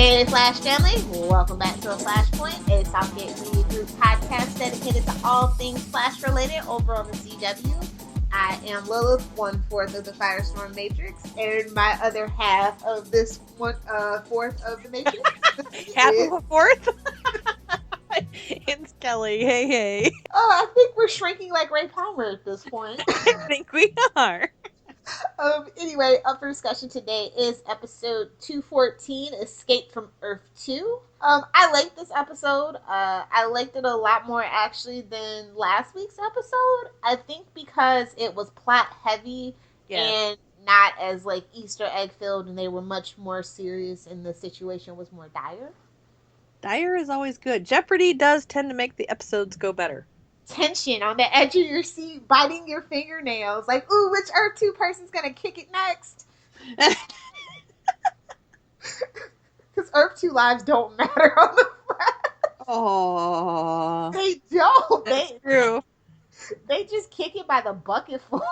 Hey Flash family, welcome back to a Flashpoint, a Southgate Media Group podcast dedicated to all things Flash related over on the CW. I am Lilith, 1/4 of the Firestorm Matrix, and my other half of this fourth of the Matrix. Half of a fourth? It's Kelly. Hey. Oh, I think we're shrinking like Ray Palmer at this point. I think we are. Anyway, up for discussion today is episode 214, Escape from Earth-2. I liked this episode. I liked it a lot more actually than last week's episode. I think because it was plot heavy and not as like Easter egg filled, and they were much more serious and the situation was more dire. Dire is always good. Jeopardy does tend to make the episodes go better. Tension on the edge of your seat, biting your fingernails. Like, ooh, which Earth-2 person's gonna kick it next? Because Earth-2 lives don't matter on the Flash. Oh, They don't. That's true. They just kick it by the bucketful.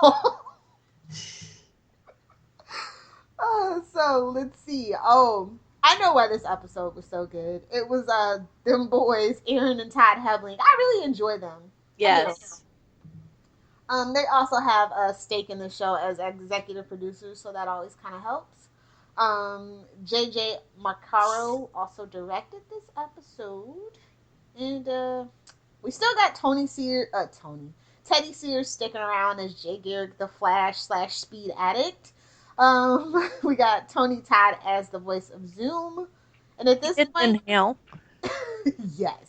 So let's see. I know why this episode was so good. It was them boys, Aaron and Todd Hebling. I really enjoy them. Yes. They also have a stake in the show as executive producers, so that always kind of helps. JJ Marcaro also directed this episode. And we still got Teddy Sears sticking around as Jay Garrick, the Flash / Speed Addict. We got Tony Todd as the voice of Zoom. And at this point... Inhale. Yes.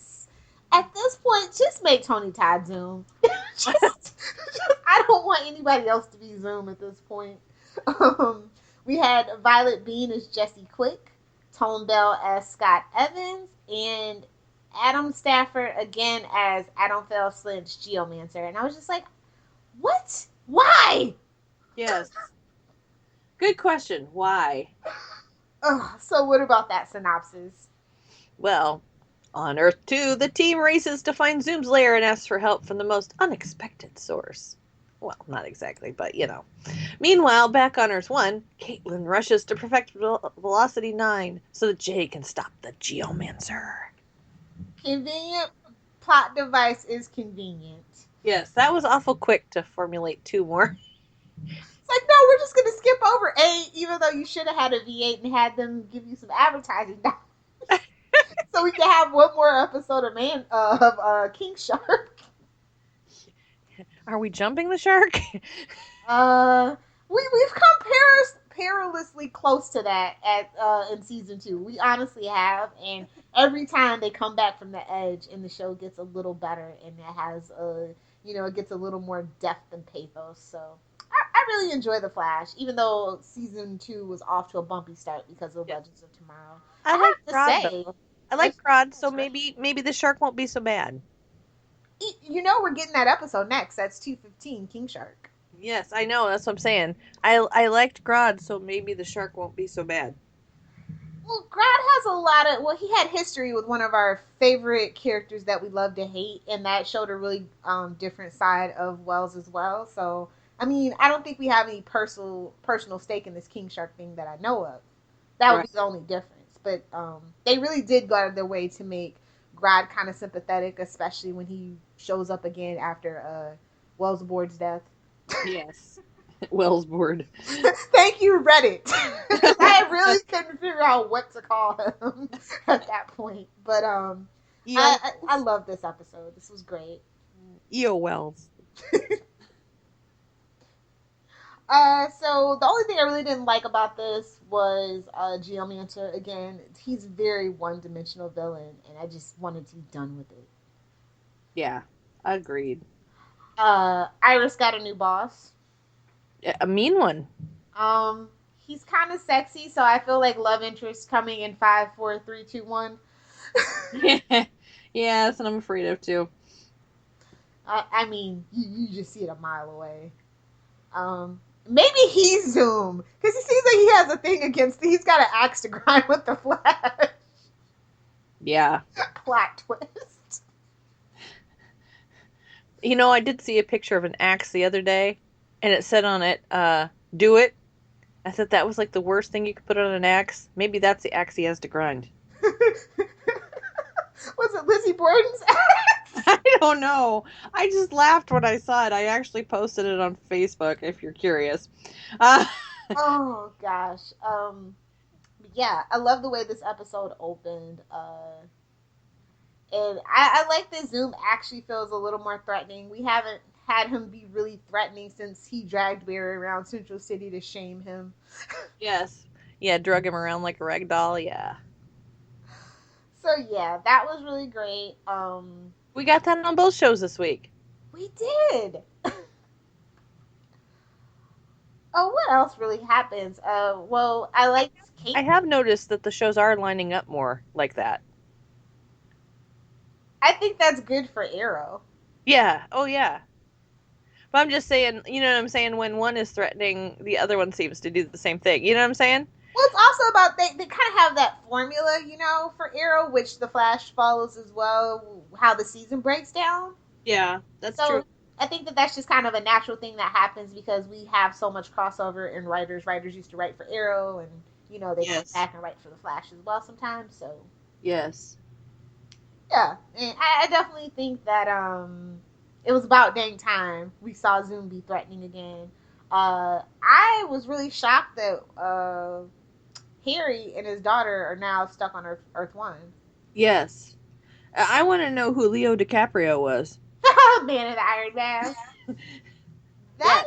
At this point, just make Tony Todd Zoom. I don't want anybody else to be Zoom at this point. We had Violet Bean as Jesse Quick, Tone Bell as Scott Evans, and Adam Stafford again as Adam Fell Lynch Geomancer. And I was just like, what? Why? Yes. Good question. Why? So what about that synopsis? Well, on Earth-2, the team races to find Zoom's lair and asks for help from the most unexpected source. Well, not exactly, but you know. Meanwhile, back on Earth-1, Caitlin rushes to perfect Velocity 9 so that Jay can stop the Geomancer. Convenient plot device is convenient. Yes, that was awful quick to formulate 2 more. It's like, no, we're just going to skip over 8, even though you should have had a V8 and had them give you some advertising dollars. So we can have one more episode of King Shark. Are we jumping the shark? We've come perilously close to that in season 2. We honestly have, and every time they come back from the edge, and the show gets a little better, and it has it gets a little more depth and pathos. So I really enjoy The Flash, even though season 2 was off to a bumpy start because of Legends of Tomorrow. I like Grodd, so maybe the shark won't be so bad. We're getting that episode next. That's 215, King Shark. Yes, I know. That's what I'm saying. I liked Grodd, so maybe the shark won't be so bad. Well, Grodd has he had history with one of our favorite characters that we love to hate, and that showed a really different side of Wells as well. So, I mean, I don't think we have any personal stake in this King Shark thing that I know of. That would be the only difference. But they really did go out of their way to make Grodd kind of sympathetic, especially when he shows up again after Wellsboard's death. Yes. Wellsboard. Thank you, Reddit. I really couldn't figure out what to call him at that point. But I love this episode. This was great. E.O. Wells. So the only thing I really didn't like about this was Geomancer. Again, he's a very one-dimensional villain, and I just wanted to be done with it. Yeah, agreed. Iris got a new boss. A mean one. He's kind of sexy, so I feel like love interest coming in 5, 4, 3, 2, 1. Yeah, that's what I'm afraid of too. I mean, you just see it a mile away. Maybe he's Zoom, because he seems like he has a thing against. He's got an axe to grind with the Flash. Yeah. Plot twist. You know, I did see a picture of an axe the other day, and it said on it, "Do it." I thought that was like the worst thing you could put on an axe. Maybe that's the axe he has to grind. Was it Lizzie Borden's? I don't know. I just laughed when I saw it. I actually posted it on Facebook if you're curious. Uh, Oh gosh. Yeah, I love the way this episode opened. And I like that Zoom actually feels a little more threatening. We haven't had him be really threatening since he dragged Barry around Central City to shame him. yes. Yeah, drug him around like a rag doll. Yeah. So yeah, that was really great. We got that on both shows this week. We did. Oh, what else really happens? Well, I liked Kate. I have noticed that the shows are lining up more like that. I think that's good for Arrow. Yeah. Oh, yeah. But I'm just saying, you know what I'm saying? When one is threatening, the other one seems to do the same thing. You know what I'm saying? Well, it's also about they kind of have that formula, for Arrow, which the Flash follows as well. How the season breaks down. Yeah, that's true. So I think that that's just kind of a natural thing that happens because we have so much crossover in writers. Writers used to write for Arrow, and they come Yes. back and write for the Flash as well sometimes. So Yes. yeah, and I definitely think that it was about dang time we saw Zoom be threatening again. I was really shocked that Harry and his daughter are now stuck on Earth 1. Yes. I want to know who Leo DiCaprio was. Man in the Iron Mask. Yeah. That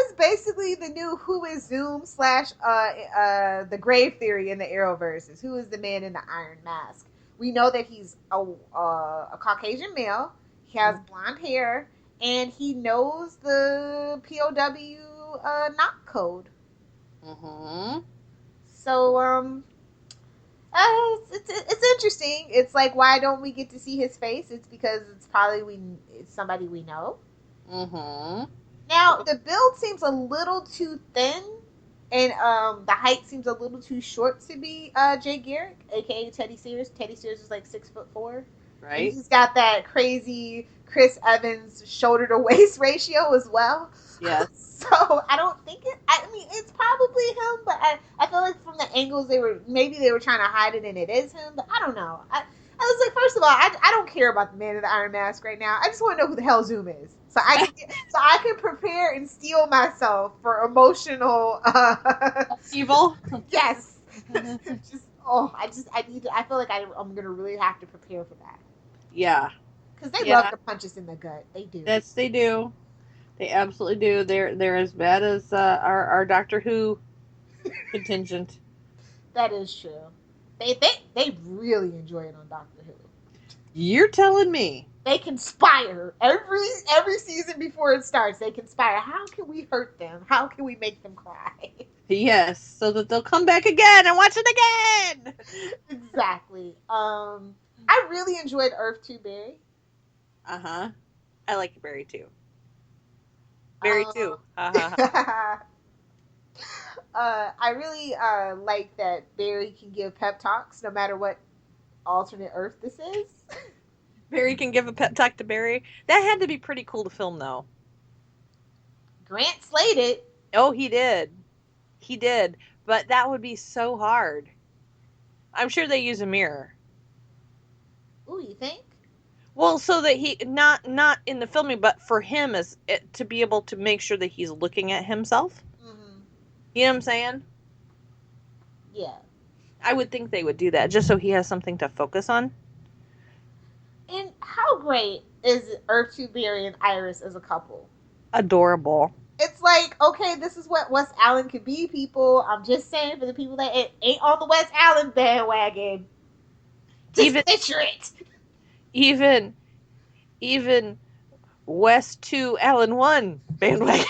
is basically the new Who is Zoom slash the grave theory in the Arrowverse is who is the man in the Iron Mask. We know that he's a Caucasian male. He has blonde hair and he knows the POW knock code. Mm-hmm. So it's interesting. It's like why don't we get to see his face? It's because it's somebody we know. Mm-hmm. Now the build seems a little too thin, and the height seems a little too short to be Jay Garrick, aka Teddy Sears. Teddy Sears is like 6'4", and Right? he's got that crazy Chris Evans shoulder to waist ratio as well. Yes. So I don't think it. I mean, it's probably him, but I feel like from the angles they were trying to hide it, and it is him. But I don't know. I was like, first of all, I don't care about the man in the Iron Mask right now. I just want to know who the hell Zoom is, so I can prepare and steel myself for emotional. Evil. Yes. Just I need to. I feel like I'm gonna really have to prepare for that Yeah. because they Yeah. love to punch us in the gut. They do. Yes, they do. They absolutely do. They're as bad as our Doctor Who contingent. That is true. They really enjoy it on Doctor Who. You're telling me. They conspire every season before it starts. They conspire. How can we hurt them? How can we make them cry? Yes, so that they'll come back again and watch it again. Exactly. I really enjoyed Earth-2 Barry. Uh-huh. I like Barry too. Barry too. I really like that Barry can give pep talks no matter what alternate Earth this is. Barry can give a pep talk to Barry. That had to be pretty cool to film, though. Grant slated. Oh, he did. He did. But that would be so hard. I'm sure they use a mirror. Ooh, you think? Well, so that he not in the filming, but for him as to be able to make sure that he's looking at himself. Mm-hmm. You know what I'm saying? Yeah. I would think they would do that just so he has something to focus on. And how great is Earth-2 Barry and Iris as a couple? Adorable. It's like, okay, this is what West Allen could be, people. I'm just saying for the people that ain't on the West Allen bandwagon. Just picture it. Even West 2 Allen 1 bandwagon.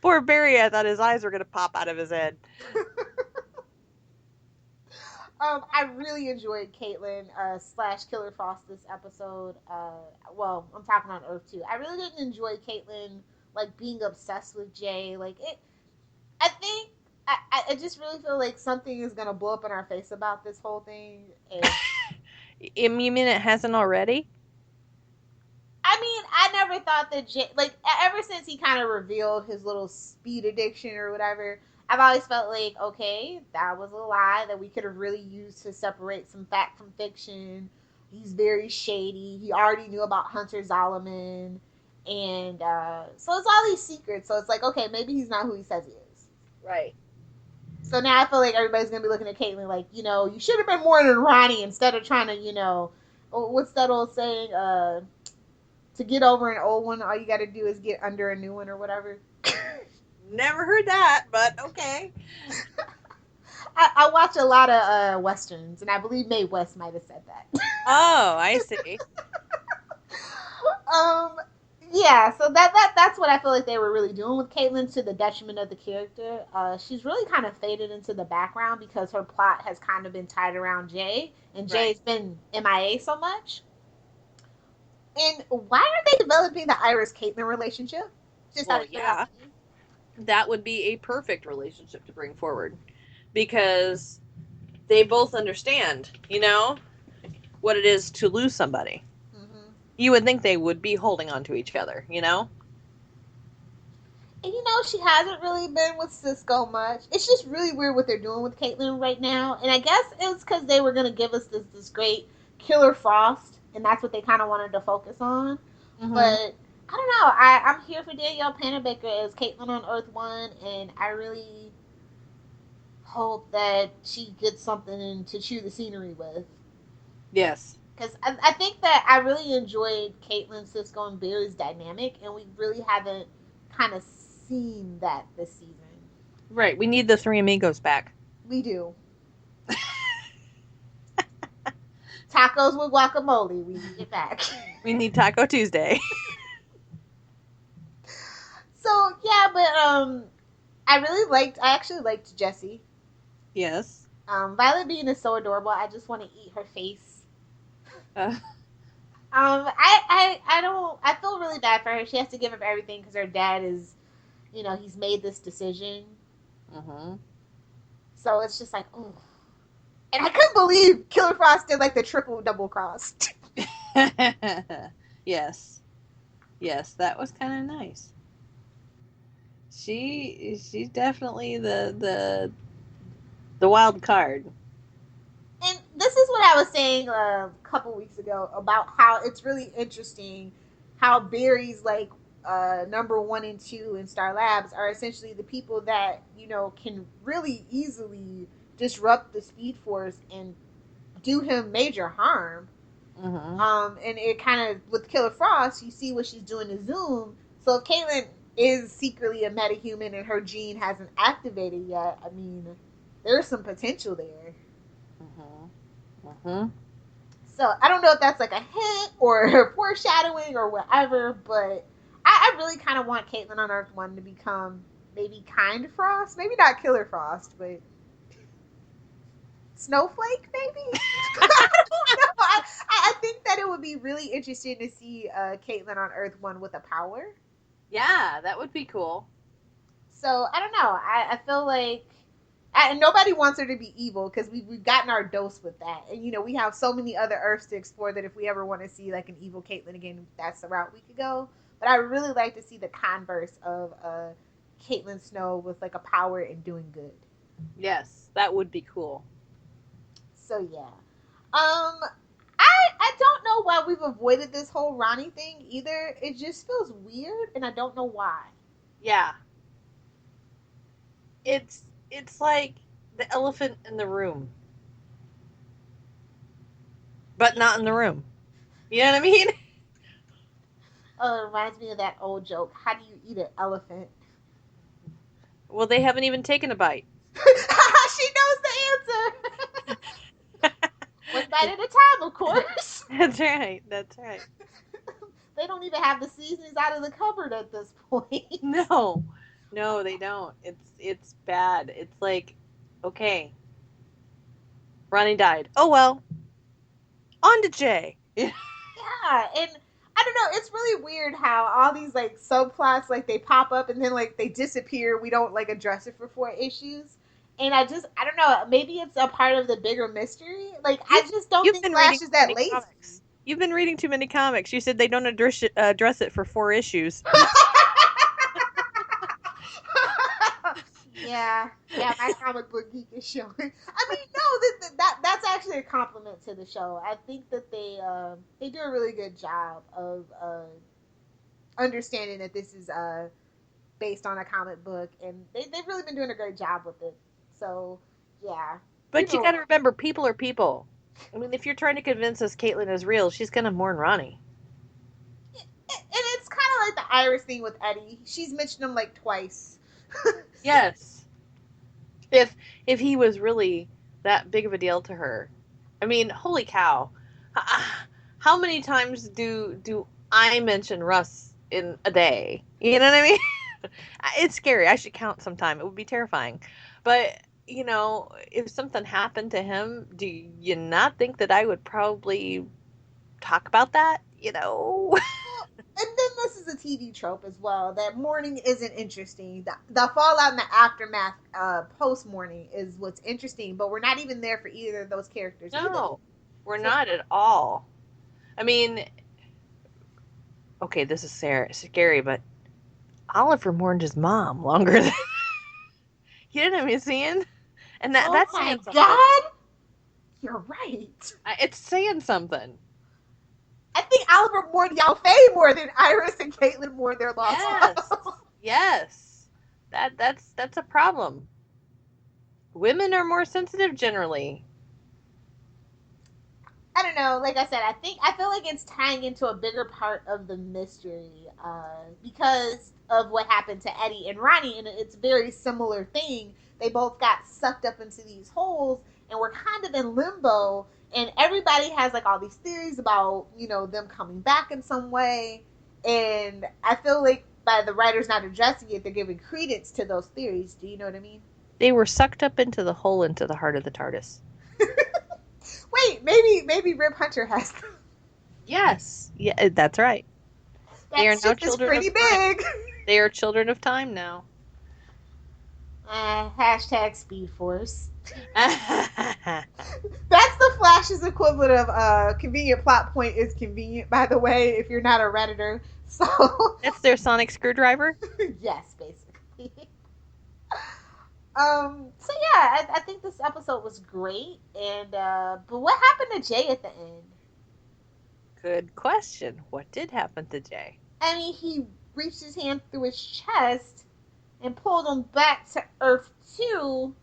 Poor Barry, I thought his eyes were going to pop out of his head. I really enjoyed Caitlin / Killer Frost this episode. Well, I'm talking on Earth-2. I really didn't enjoy Caitlin like being obsessed with Jay. Like it, I think I just really feel like something is gonna blow up in our face about this whole thing. And You mean it hasn't already? I I mean, I never thought that like ever since he kind of revealed his little speed addiction or whatever, I've always felt like okay, that was a lie that we could have really used to separate some fact from fiction. He's very shady. He already knew about Hunter Zolomon, and so it's all these secrets. So it's like okay, maybe he's not who he says he is. Right. So now I feel like everybody's gonna be looking at Caitlyn like, you should have been more than Ronnie instead of trying to, what's that old saying? To get over an old one, all you got to do is get under a new one or whatever. Never heard that, but okay. I watch a lot of westerns, and I believe Mae West might have said that. Oh, I see. um, yeah, so that's what I feel like they were really doing with Caitlyn to the detriment of the character. She's really kind of faded into the background because her plot has kind of been tied around Jay, and Jay's been MIA so much. And why are they developing the Iris Caitlyn relationship? Just out of curiosity. That would be a perfect relationship to bring forward because they both understand, what it is to lose somebody. Mm-hmm. You would think they would be holding on to each other, And she hasn't really been with Cisco much. It's just really weird what they're doing with Caitlyn right now. And I guess it was because they were going to give us this great Killer Frost, and that's what they kind of wanted to focus on. Mm-hmm. But I don't know. I'm here for Danielle Panabaker as Caitlyn on Earth-1, and I really hope that she gets something to chew the scenery with. Yes. Because I think that I really enjoyed Caitlyn, Cisco, and Barry's dynamic, and we really haven't kind of seen that this season. Right. We need the three amigos back. We do. Tacos with guacamole. We need it back. We need Taco Tuesday. So yeah, but I actually liked Jessie. Yes. Violet Bean is so adorable. I just want to eat her face. I feel really bad for her. She has to give up everything because her dad is, he's made this decision. Mm-hmm. So it's just like, oh. And I couldn't believe Killer Frost did like the triple double cross. Yes. Yes, that was kind of nice. She's definitely the wild card. And this is what I was saying a couple weeks ago about how it's really interesting how Barry's like number 1 and 2 in Star Labs are essentially the people that can really easily disrupt the Speed Force and do him major harm. Mm-hmm. And it kind of with Killer Frost, you see what she's doing to Zoom. So if Caitlyn is secretly a metahuman and her gene hasn't activated yet, I mean, there's some potential there. Mm-hmm. Mm-hmm. So I don't know if that's like a hint or foreshadowing or whatever, but I really kind of want Caitlyn on Earth-1 to become maybe Kind Frost, maybe not Killer Frost, but Snowflake, maybe. I don't know. I think that it would be really interesting to see Caitlyn on Earth-1 with a power. Yeah, that would be cool. So I don't know. I feel like nobody wants her to be evil because we've gotten our dose with that, and we have so many other Earths to explore that if we ever want to see like an evil Caitlyn again, that's the route we could go. But I really like to see the converse of Caitlyn Snow with like a power and doing good. Yes, that would be cool. So yeah, I don't know why we've avoided this whole Ronnie thing either. It just feels weird, and I don't know why. Yeah, it's like the elephant in the room, but not in the room. You know what I mean? Oh, it reminds me of that old joke. How do you eat an elephant? Well, they haven't even taken a bite. She knows the answer. One bite at a time, of course. That's right. That's right. They don't even have the seasonings out of the cupboard at this point. No, they don't. It's bad. It's like, okay, Ronnie died. Oh well. On to Jay. Yeah, and I don't know. It's really weird how all these like subplots like they pop up and then like they disappear. We don't like address it for 4 issues. And I don't know, maybe it's a part of the bigger mystery. Like, I just don't think Flash is that lazy. Comics. You've been reading too many comics. You said they don't address it for 4 issues. Yeah, yeah, my comic book geek is showing. I mean, no, that's actually a compliment to the show. I think that they do a really good job of understanding that this is based on a comic book, and they've really been doing a great job with it. So yeah, But you people, got to remember, people are people. I mean, if you're trying to convince us Caitlin is real, she's gonna mourn Ronnie. and it's kind of like the Iris thing with Eddie. She's mentioned him like twice. Yes. If he was really that big of a deal to her, I mean, holy cow! How many times do I mention Russ in a day? You know what I mean? It's scary. I should count sometime. It would be terrifying. But, if something happened to him, do you not think that I would probably talk about that? And then this is a TV trope as well that mourning isn't interesting. The fallout and the aftermath post mourning is what's interesting, but we're not even there for either of those characters either. No, we're So not at all. I mean, okay, this is scary, but Oliver mourned his mom longer than you know what I'm saying? And oh that's my saying something. god, you're right. It's saying something. I think Oliver mourned Yao Fei more than Iris and Caitlin mourned their loss. Yes. Yes. That's a problem. Women are more sensitive generally. I don't know. Like I said, I feel like it's tying into a bigger part of the mystery because of what happened to Eddie and Ronnie, and it's a very similar thing. They both got sucked up into these holes, and we're kind of in limbo. And everybody has like all these theories about them coming back in some way, and I feel like by the writers not addressing it, they're giving credence to those theories. Do you know what I mean? They were sucked up into the hole into the heart of the TARDIS. Wait, maybe Rip Hunter has. Yes. Yeah, that's right. They are That now ship is children pretty of time. big. They are children of time now. Hashtag Speed Force. That's the Flash's equivalent of convenient plot point is convenient, by the way, if you're not a Redditor. So, That's their sonic screwdriver? yes, basically. So yeah, I think this episode was great, and but what happened to Jay at the end? Good question. What did happen to Jay? I mean, he reached his hand through his chest and pulled him back to Earth-2,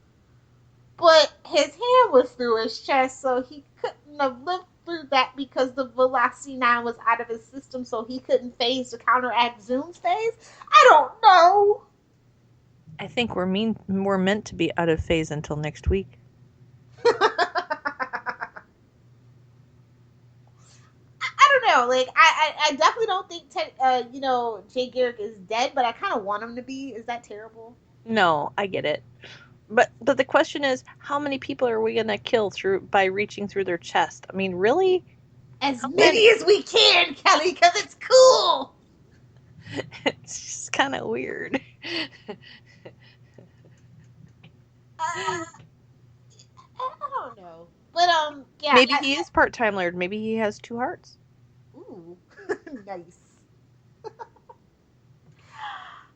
but his hand was through his chest, so he couldn't have lived through that because the Velocity 9 was out of his system, so he couldn't phase to counteract Zoom's phase? I don't know. I think we're meant to be out of phase until next week. I don't know. Like, I definitely don't think, Jay Garrick is dead, but I kind of want him to be. Is that terrible? No, I get it. But the question is, how many people are we gonna kill by reaching through their chest? I mean, really? As many as we can, Kelly, because it's cool. It's just kind of weird. I don't know. But, yeah. Maybe he is part-time Laird. Maybe he has 2 hearts. Ooh, nice.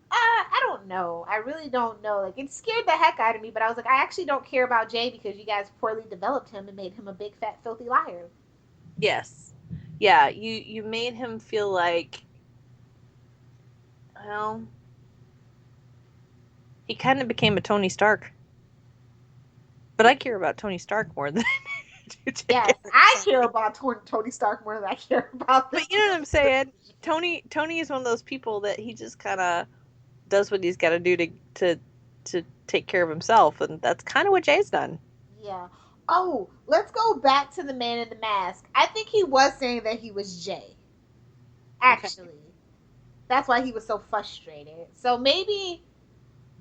I don't know. I really don't know. Like, it scared the heck out of me, but I was like, I actually don't care about Jay because you guys poorly developed him and made him a big, fat, filthy liar. Yes. Yeah, you made him feel like, well, he kind of became a Tony Stark. But I care about Tony Stark more than I do Jay Yes, Garrick. I care about Tony Stark more than I care about this. But you know what I'm saying? Tony is one of those people that he just kind of does what he's got to do to take care of himself, and that's kind of what Jay's done. Yeah. Oh, let's go back to the Man in the Mask. I think he was saying that he was Jay. Actually, that's why he was so frustrated. So maybe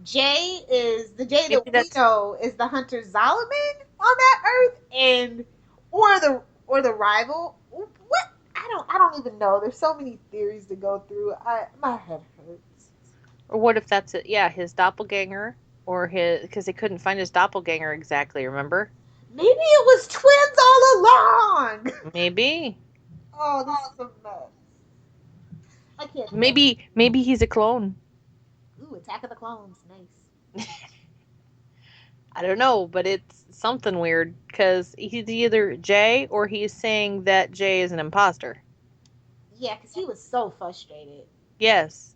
Jay is the Jay that we know is the Hunter Zolomon on that Earth, and or the rival. What? I don't even know. There's so many theories to go through. My head hurts. Or what if that's it? Yeah, his doppelganger, or because they couldn't find his doppelganger exactly. Remember? Maybe it was twins all along. Maybe. Oh, this is a mess. I can't stand it. Maybe he's a clone. Ooh, Attack of the Clones. Nice. I don't know, but it's something weird because he's either Jay or he's saying that Jay is an imposter. Yeah, because he was so frustrated. Yes.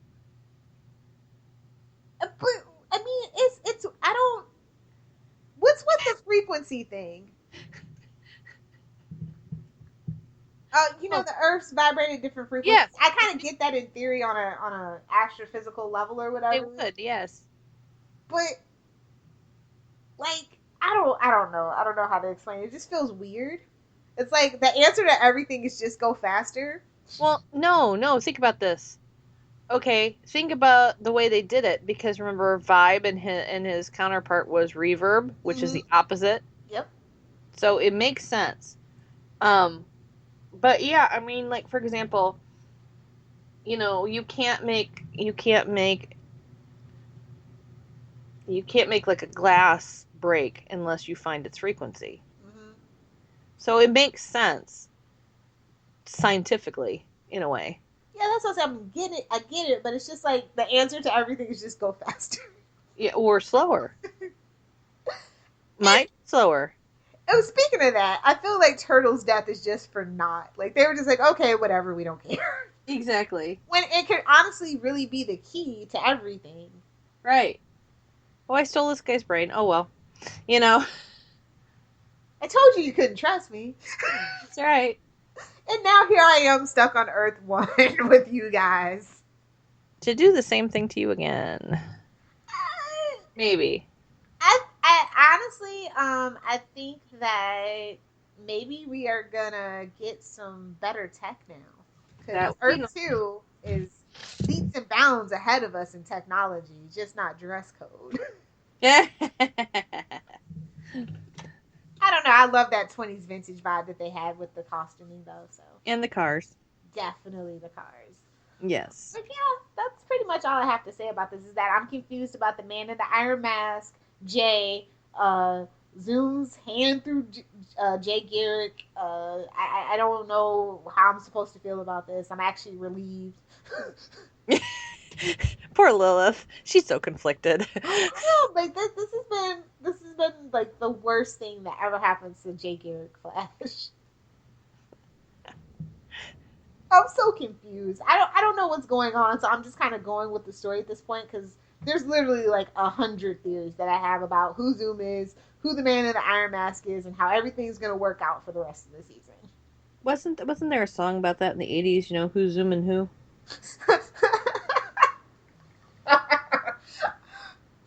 But I mean, it's I don't. What's with the frequency thing? Oh, The Earth's vibrating different frequencies. yes, I kind of get that in theory on a astrophysical level or it whatever. would. Yes. But like, I don't know how to explain it. It just feels weird. It's like the answer to everything is just go faster. Well, no, no. Think about this. Okay, think about the way they did it because remember, Vibe and his counterpart was Reverb, which is Mm-hmm. the opposite. Yep. So it makes sense. Um, but yeah, I mean, like for example, you can't make like a glass break unless you find its frequency. Mm-hmm. So it makes sense scientifically in a way. Yeah, that's what I'm saying. I'm getting it. I get it, but it's just like the answer to everything is just go faster. Yeah, or slower. And Might slower. oh, speaking of that, I feel like Turtle's death is just for naught. Like they were just like, okay, whatever, we don't care. Exactly. When it could honestly really be the key to everything. Right. Oh, I stole this guy's brain. Oh well. You know. I told you couldn't trust me. It's all right. And now here I am stuck on Earth 1 with you guys. To do the same thing to you again. Maybe. I honestly, I think that maybe we are gonna get some better tech now because That would be Earth 2 is leaps and bounds ahead of us in technology, just not dress code. nice. I don't know. I love that 20s vintage vibe that they had with the costuming, though. So And the cars. definitely the cars. Yes. But yeah, that's pretty much all I have to say about this. Is that I'm confused about the man in the iron mask, Jay, uh, Zoom's hand through Jay Garrick. I don't know how I'm supposed to feel about this. I'm actually relieved. Poor Lilith. She's so conflicted. I know, like this has been like the worst thing that ever happens to Jay Garrick Flash. I'm so confused. I don't know what's going on, so I'm just kind of going with the story at this point because there's literally like 100 theories that I have about who Zoom is, who the man in the iron mask is, and how everything's gonna work out for the rest of the season. Wasn't there a song about that in the 80s, who's zooming who?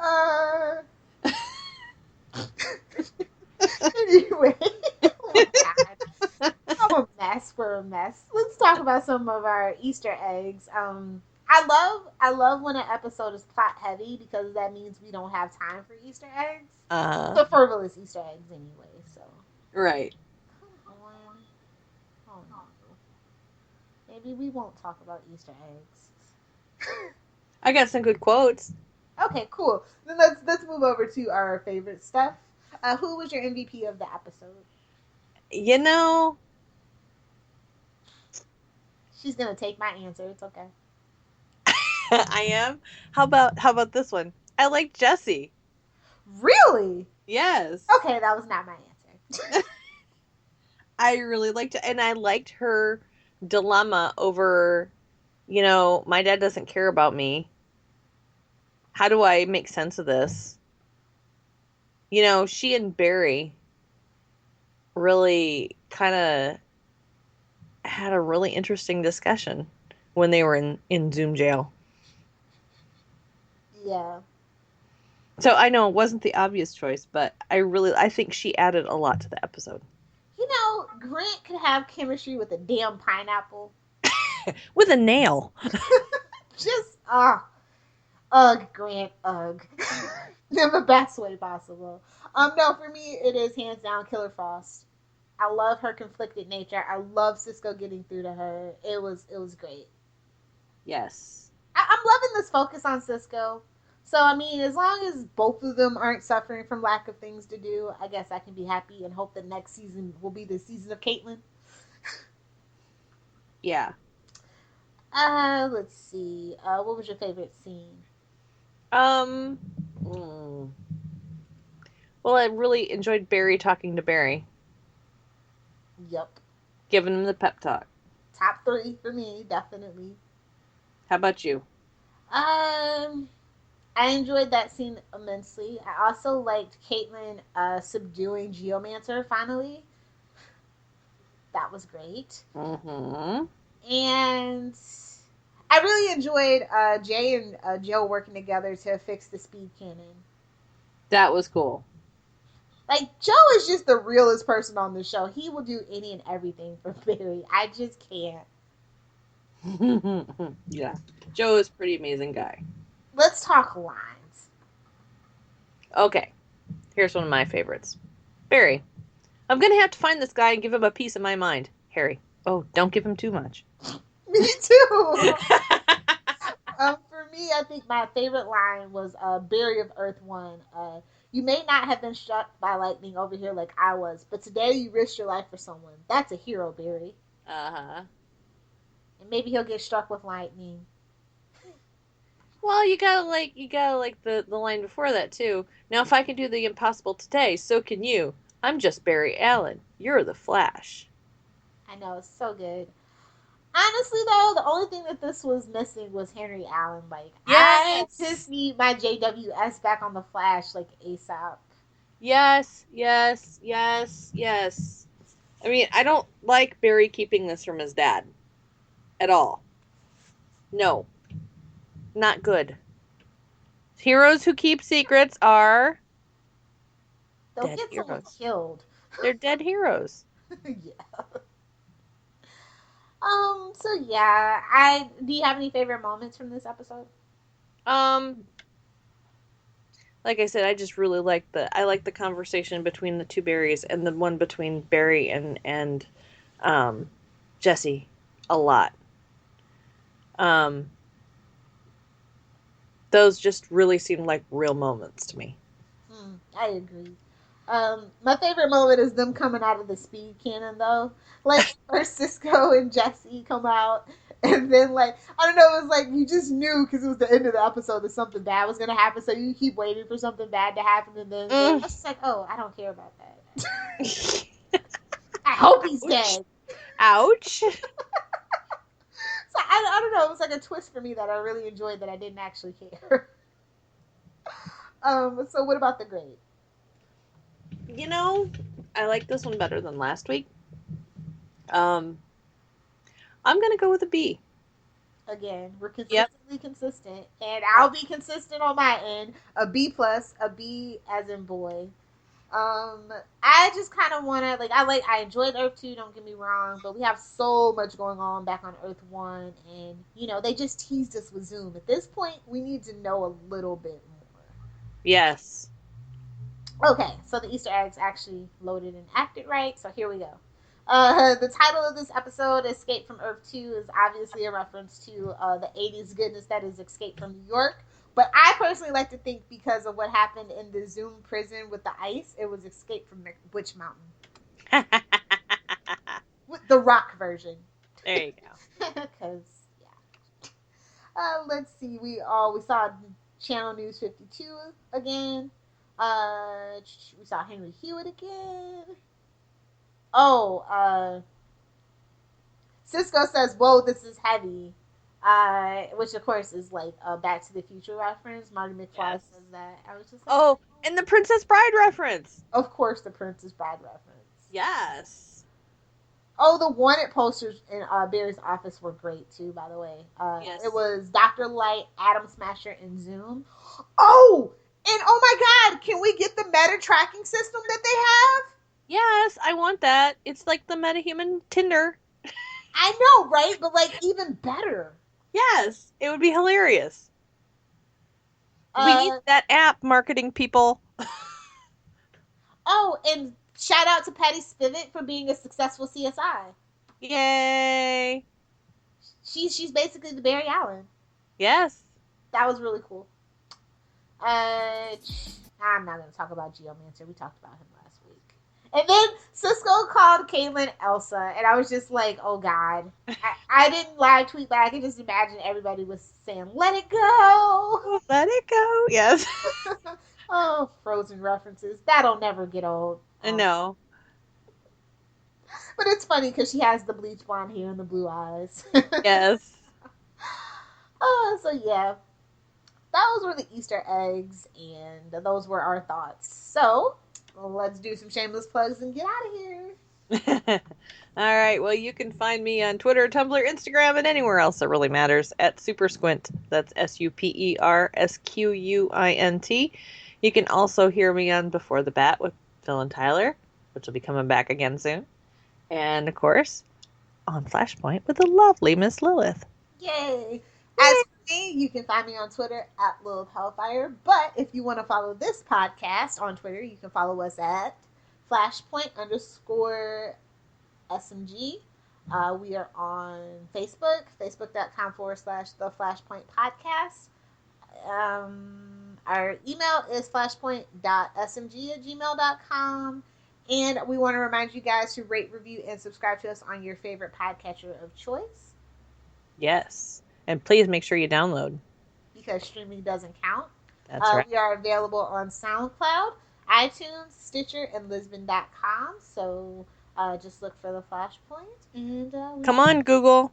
uh, anyway, oh my god. I'm a mess. We're a mess. Let's talk about some of our Easter eggs. I love when an episode is plot heavy because that means we don't have time for Easter eggs. Uh The frivolous Easter eggs anyway. So right. come on. Oh no. Maybe we won't talk about Easter eggs. I got some good quotes. Okay, cool. Then let's move over to our favorite stuff. Who was your MVP of the episode? You know, She's gonna take my answer. It's okay. I am. How about this one? I like Jessie. Really? Yes. Okay, that was not my answer. I really liked it and I liked her dilemma over, my dad doesn't care about me. How do I make sense of this? She and Barry really kind of had a really interesting discussion when they were in Zoom jail. Yeah. So I know it wasn't the obvious choice, but I think she added a lot to the episode. Grant could have chemistry with a damn pineapple. With a nail. Just ugh, Grant, ugh. In the best way possible. No, for me it is hands down Killer Frost. I love her conflicted nature. I love Cisco getting through to her. It was great. Yes. I'm loving this focus on Cisco. So I mean, as long as both of them aren't suffering from lack of things to do, I guess I can be happy and hope the next season will be the season of Caitlyn. Yeah. Let's see. What was your favorite scene? Um. mm, Well, I really enjoyed Barry talking to Barry, Yep. giving him the pep talk. Top three for me, definitely. How about you? Um, I enjoyed that scene immensely. I also liked Caitlyn subduing Geomancer finally. That was great. Mm-hmm. And I really enjoyed Jay and Joe working together to fix the speed cannon. That was cool. Like Joe is just the realest person on the show. He will do any and everything for Barry. I just can't. Yeah. Joe is a pretty amazing guy. Let's talk lines. Okay. Here's one of my favorites. Barry. I'm gonna have to find this guy and give him a piece of my mind. Harry. Oh, don't give him too much. Me too. For me, I think my favorite line was Barry of Earth-1. You may not have been struck by lightning over here like I was, but today you risked your life for someone. That's a hero, Barry. Uh-huh. And maybe he'll get struck with lightning. Well, you gotta like the line before that too. Now if I can do the impossible today, so can you. I'm just Barry Allen. You're the Flash. I know, it's so good. Honestly, though, the only thing that this was missing was Henry Allen. Like, I just Yes. need my JWS back on the Flash, like, ASAP. Yes, yes, yes, yes. I mean, I don't like Barry keeping this from his dad at all. No, not good. Heroes who keep secrets are They'll dead get someone heroes. killed. They're dead heroes. Yeah. So yeah, I do you have any favorite moments from this episode? Um, like I said, I just really like the conversation between the two Barrys and the one between Barry and um Jesse a lot. Um, those just really seemed like real moments to me. I agree. My favorite moment is them coming out of the speed cannon though. Like first Cisco and Jesse come out, and then like I don't know, it was like you just knew because it was the end of the episode that something bad was gonna happen, so you keep waiting for something bad to happen, and then they're Mm. just like, oh, I don't care about that. I hope he's Ouch! dead. Ouch! So I don't know. It was like a twist for me that I really enjoyed that I didn't actually care. So what about the grade? You know, I like this one better than last week. Um, I'm gonna go with a B. Again, we're Yep. consistently consistent, and I'll be consistent on my end. A B plus, a B as in boy. I just kind of want to I enjoyed Earth 2. Don't get me wrong, but we have so much going on back on Earth 1, and they just teased us with Zoom. At this point, we need to know a little bit Yes. more. Okay, so the Easter eggs actually loaded and acted right. So here we go. The title of this episode, Escape from Earth 2, is obviously a reference to the 80s goodness that is Escape from New York. But I personally like to think because of what happened in the Zoom prison with the ice, it was Escape from Witch Mountain. There With the rock version. you go. Because, yeah. Let's see. We saw Channel News 52 again. We saw Henry Hewitt again. Oh, Cisco says, "Whoa, this is heavy," which of course is like a Back to the Future reference. Marty McFly Yes. says that. I was just like, Oh, and the Princess Bride reference. of course, the Princess Bride reference. Yes. Oh, the wanted posters in Barry's office were great too. By the way, Yes. it was Doctor Light, Atom Smasher, and Zoom. Oh, and oh my God, can we get the meta tracking system that they have? Yes, I want that. It's like the metahuman Tinder. I know, right? But like even better. Yes, it would be hilarious. We need Uh, that app, marketing people. oh, and shout out to Patty Spivot for being a successful CSI. Yay. She's basically the Barry Allen. Yes. That was really cool. I'm not gonna talk about Geomancer. We talked about him last week. And then Cisco called Caitlyn Elsa, and I was just like, oh God. I didn't live tweet, but I can just imagine everybody was saying, let it go. Let it go. Yes. Oh, Frozen references. That'll never get old. I know. But it's funny because she has the bleach blonde hair and the blue eyes. Yes. So yeah, those were the Easter eggs, and those were our thoughts. So let's do some shameless plugs and get out of here. All right. Well, you can find me on Twitter, Tumblr, Instagram, and anywhere else that really matters at Supersquint. That's SuperSquint. You can also hear me on Before the Bat with Phil and Tyler, which will be coming back again soon. And, of course, on Flashpoint with the lovely Miss Lilith. Yay! As for me, you can find me on Twitter at Lilith Hellfire. But if you want to follow this podcast on Twitter, you can follow us at Flashpoint_SMG. We are on Facebook, facebook.com/The Flashpoint Podcast. Our email is flashpoint.smg@gmail.com. And we want to remind you guys to rate, review, and subscribe to us on your favorite podcatcher of choice. Yes. And please make sure you download. Because streaming doesn't count. That's right. We are available on SoundCloud, iTunes, Stitcher, and Lisbon.com. So just look for the Flashpoint. And come on, Google.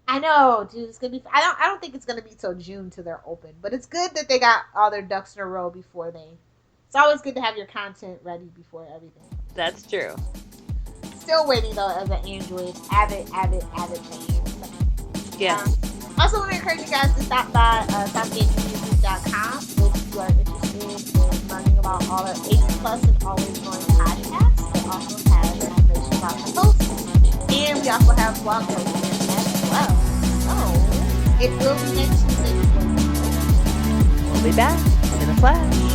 I know, dude. It's gonna be. I don't think it's gonna be till June till they're open. But it's good that they got all their ducks in a row before they. It's always good to have your content ready before everything. That's true. Still waiting though as an Android avid fan. Yeah. Also want to encourage you guys to stop by SouthgateMusic.com if you are interested in learning about all the 80+ and always growing podcasts. It also has information about the hosts. And we also have blog posts as well. So it will be next Tuesday. We'll be back in a flash.